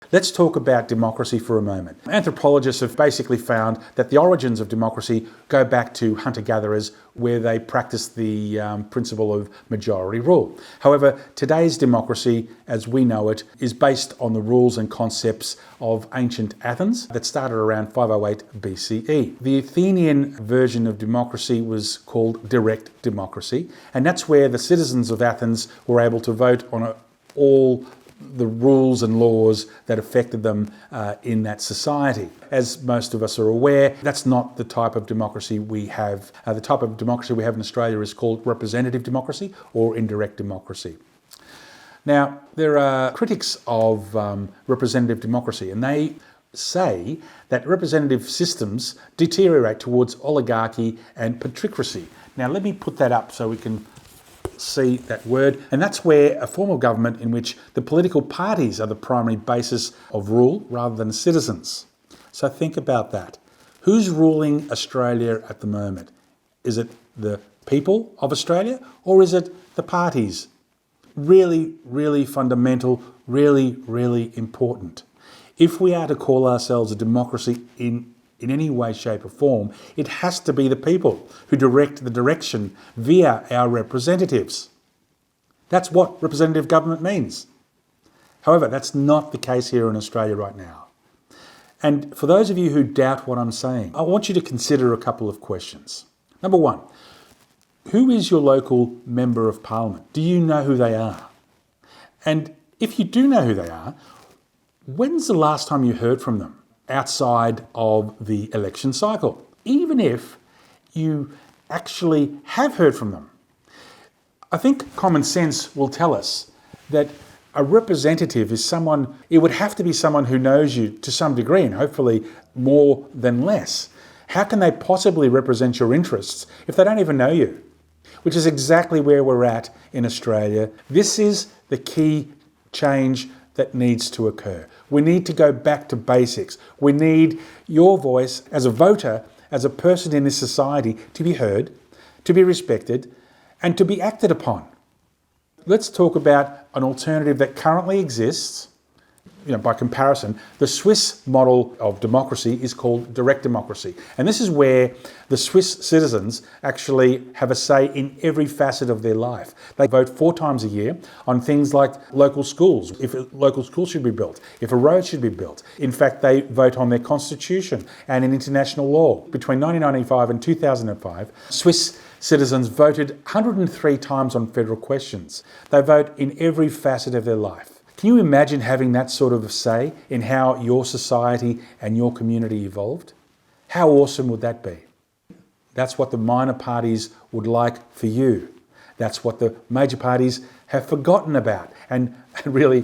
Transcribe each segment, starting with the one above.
Let's talk about democracy for a moment. Anthropologists have basically found that the origins of democracy go back to hunter-gatherers, where they practiced the principle of majority rule. However, today's democracy, as we know it, is based on the rules and concepts of ancient Athens that started around 508 BCE. The Athenian version of democracy was called direct democracy, and that's where the citizens of Athens were able to vote on all the rules and laws that affected them in that society. As most of us are aware, that's not the type of democracy we have. The type of democracy we have in Australia is called representative democracy or indirect democracy. Now, there are critics of representative democracy, and they say that representative systems deteriorate towards oligarchy and patricracy. Now, let me put that up so we can see that word, and that's where a form of government in which the political parties are the primary basis of rule rather than citizens. So think about that. Who's ruling Australia at the moment? Is it the people of Australia, or is it the parties? Really, really fundamental, really, really important. If we are to call ourselves a democracy in any way, shape or form, it has to be the people who direct the direction via our representatives. That's what representative government means. However, that's not the case here in Australia right now. And for those of you who doubt what I'm saying, I want you to consider a couple of questions. Number one, who is your local member of parliament? Do you know who they are? And if you do know who they are, when's the last time you heard from them outside of the election cycle? Even if you actually have heard from them. I think common sense will tell us that a representative is someone, it would have to be someone who knows you to some degree, and hopefully more than less. How can they possibly represent your interests if they don't even know you? Which is exactly where we're at in Australia. This is the key change that needs to occur. We need to go back to basics. We need your voice as a voter, as a person in this society, to be heard, to be respected, and to be acted upon. Let's talk about an alternative that currently exists. By comparison, the Swiss model of democracy is called direct democracy. And this is where the Swiss citizens actually have a say in every facet of their life. They vote 4 times a year on things like local schools, if a local school should be built, if a road should be built. In fact, they vote on their constitution and in international law. Between 1995 and 2005, Swiss citizens voted 103 times on federal questions. They vote in every facet of their life. Can you imagine having that sort of a say in how your society and your community evolved? How awesome would that be? That's what the minor parties would like for you. That's what the major parties have forgotten about and really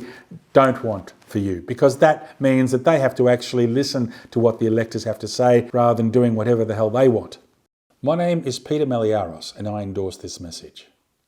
don't want for you, because that means that they have to actually listen to what the electors have to say rather than doing whatever the hell they want. My name is Peter Maliaros, and I endorse this message.